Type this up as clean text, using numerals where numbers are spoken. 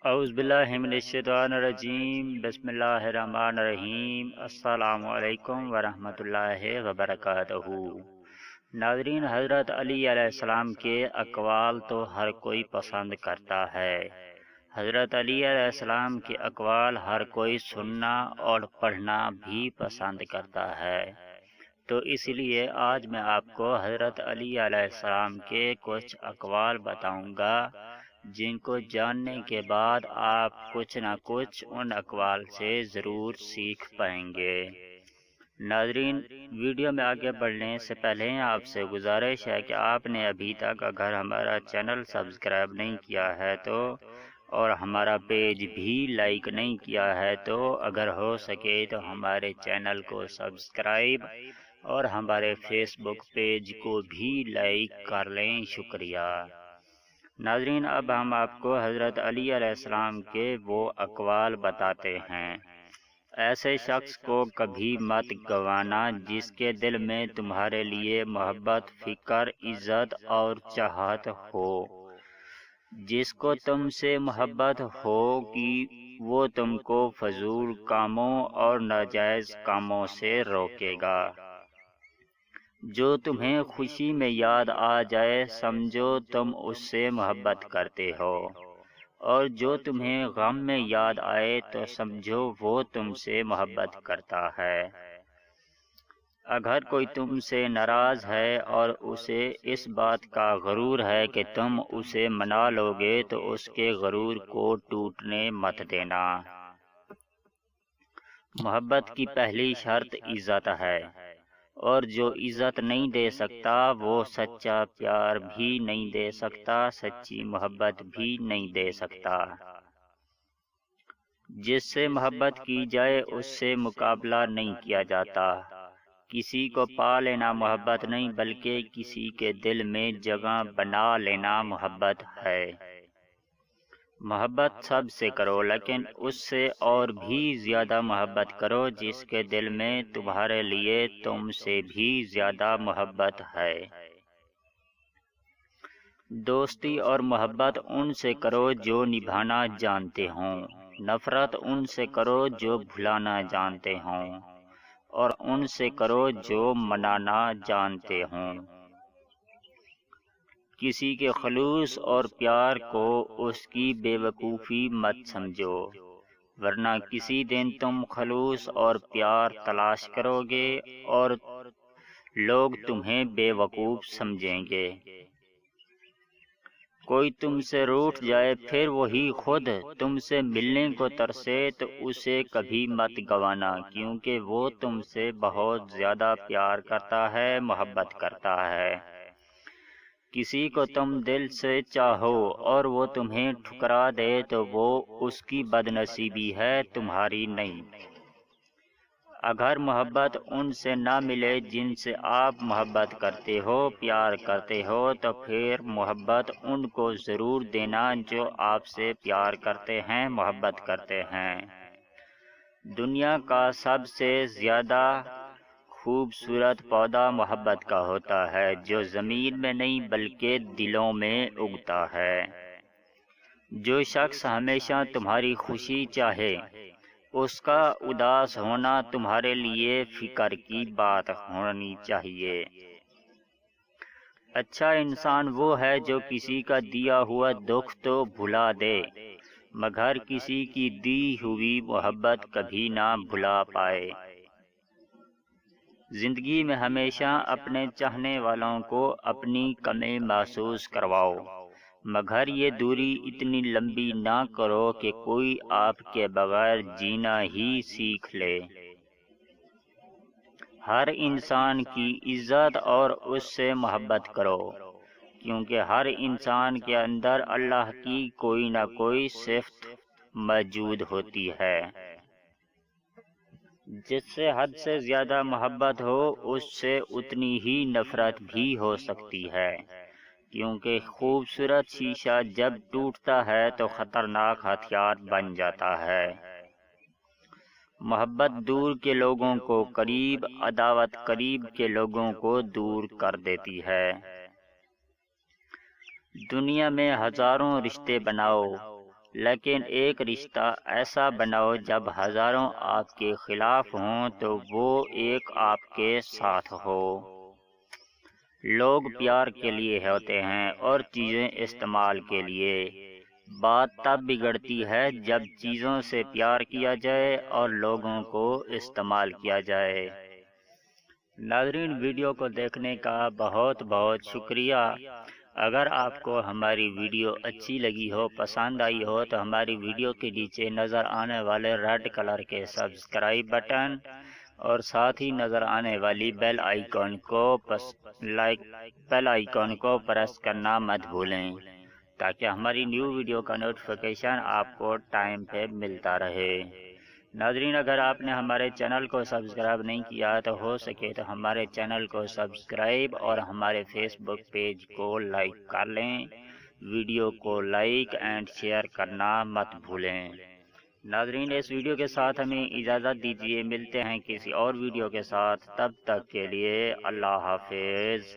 اعوذ باللہ من الشیطان الرجیم، بسم اللہ الرحمن الرحیم۔ السلام علیکم ورحمۃ اللہ وبرکاتہ۔ ناظرین، حضرت علی علیہ السلام کے اقوال تو ہر کوئی پسند کرتا ہے۔ حضرت علی علیہ السلام کے اقوال ہر کوئی سننا اور پڑھنا بھی پسند کرتا ہے، تو اس لیے آج میں آپ کو حضرت علی علیہ السلام کے کچھ اقوال بتاؤں گا، جن کو جاننے کے بعد آپ کچھ نہ کچھ ان اقوال سے ضرور سیکھ پائیں گے۔ ناظرین، ویڈیو میں آگے بڑھنے سے پہلے آپ سے گزارش ہے کہ آپ نے ابھی تک اگر ہمارا چینل سبسکرائب نہیں کیا ہے تو اور ہمارا پیج بھی لائک نہیں کیا ہے تو اگر ہو سکے تو ہمارے چینل کو سبسکرائب اور ہمارے فیس بک پیج کو بھی لائک کر لیں۔ شکریہ۔ ناظرین، اب ہم آپ کو حضرت علی علیہ السلام کے وہ اقوال بتاتے ہیں۔ ایسے شخص کو کبھی مت گوانا جس کے دل میں تمہارے لیے محبت، فکر، عزت اور چاہت ہو، جس کو تم سے محبت ہو کہ وہ تم کو فضول کاموں اور ناجائز کاموں سے روکے گا۔ جو تمہیں خوشی میں یاد آ جائے سمجھو تم اس سے محبت کرتے ہو، اور جو تمہیں غم میں یاد آئے تو سمجھو وہ تم سے محبت کرتا ہے۔ اگر کوئی تم سے ناراض ہے اور اسے اس بات کا غرور ہے کہ تم اسے منا لو گے تو اس کے غرور کو ٹوٹنے مت دینا۔ محبت کی پہلی شرط عزت ہے، اور جو عزت نہیں دے سکتا وہ سچا پیار بھی نہیں دے سکتا، سچی محبت بھی نہیں دے سکتا۔ جس سے محبت کی جائے اس سے مقابلہ نہیں کیا جاتا۔ کسی کو پا لینا محبت نہیں بلکہ کسی کے دل میں جگہ بنا لینا محبت ہے۔ محبت سب سے کرو، لیکن اس سے اور بھی زیادہ محبت کرو جس کے دل میں تمہارے لیے تم سے بھی زیادہ محبت ہے۔ دوستی اور محبت ان سے کرو جو نبھانا جانتے ہوں، نفرت ان سے کرو جو بھلانا جانتے ہوں، اور ان سے کرو جو منانا جانتے ہوں۔ کسی کے خلوص اور پیار کو اس کی بے وقوفی مت سمجھو، ورنہ کسی دن تم خلوص اور پیار تلاش کرو گے اور لوگ تمہیں بے وقوف سمجھیں گے۔ کوئی تم سے روٹھ جائے پھر وہی خود تم سے ملنے کو ترسے تو اسے کبھی مت گوانا، کیونکہ وہ تم سے بہت زیادہ پیار کرتا ہے، محبت کرتا ہے۔ کسی کو تم دل سے چاہو اور وہ تمہیں ٹھکرا دے تو وہ اس کی بد نصیبی ہے، تمہاری نہیں۔ اگر محبت ان سے نہ ملے جن سے آپ محبت کرتے ہو، پیار کرتے ہو، تو پھر محبت ان کو ضرور دینا جو آپ سے پیار کرتے ہیں، محبت کرتے ہیں۔ دنیا کا سب سے زیادہ خوبصورت پودا محبت کا ہوتا ہے، جو زمین میں نہیں بلکہ دلوں میں اگتا ہے۔ جو شخص ہمیشہ تمہاری خوشی چاہے، اس کا اداس ہونا تمہارے لیے فکر کی بات ہونی چاہیے۔ اچھا انسان وہ ہے جو کسی کا دیا ہوا دکھ تو بھلا دے، مگر کسی کی دی ہوئی محبت کبھی نہ بھلا پائے۔ زندگی میں ہمیشہ اپنے چاہنے والوں کو اپنی کمی محسوس کرواؤ، مگر یہ دوری اتنی لمبی نہ کرو کہ کوئی آپ کے بغیر جینا ہی سیکھ لے۔ ہر انسان کی عزت اور اس سے محبت کرو، کیونکہ ہر انسان کے اندر اللہ کی کوئی نہ کوئی صفت موجود ہوتی ہے۔ جس سے حد سے زیادہ محبت ہو اس سے اتنی ہی نفرت بھی ہو سکتی ہے، کیونکہ خوبصورت شیشہ جب ٹوٹتا ہے تو خطرناک ہتھیار بن جاتا ہے۔ محبت دور کے لوگوں کو قریب، عداوت قریب کے لوگوں کو دور کر دیتی ہے۔ دنیا میں ہزاروں رشتے بناؤ، لیکن ایک رشتہ ایسا بناؤ جب ہزاروں آپ کے خلاف ہوں تو وہ ایک آپ کے ساتھ ہو۔ لوگ پیار کے لیے ہوتے ہیں اور چیزیں استعمال کے لیے۔ بات تب بگڑتی ہے جب چیزوں سے پیار کیا جائے اور لوگوں کو استعمال کیا جائے۔ ناظرین، ویڈیو کو دیکھنے کا بہت بہت شکریہ۔ اگر آپ کو ہماری ویڈیو اچھی لگی ہو، پسند آئی ہو تو ہماری ویڈیو کے نیچے نظر آنے والے ریڈ کلر کے سبسکرائب بٹن اور ساتھ ہی نظر آنے والی بیل آئیکن کو پریس کرنا مت بھولیں تاکہ ہماری نیو ویڈیو کا نوٹیفیکیشن آپ کو ٹائم پہ ملتا رہے۔ ناظرین، اگر آپ نے ہمارے چینل کو سبسکرائب نہیں کیا تو ہو سکے تو ہمارے چینل کو سبسکرائب اور ہمارے فیس بک پیج کو لائک کر لیں۔ ویڈیو کو لائک اینڈ شیئر کرنا مت بھولیں۔ ناظرین، اس ویڈیو کے ساتھ ہمیں اجازت دیجیے، ملتے ہیں کسی اور ویڈیو کے ساتھ، تب تک کے لیے اللہ حافظ۔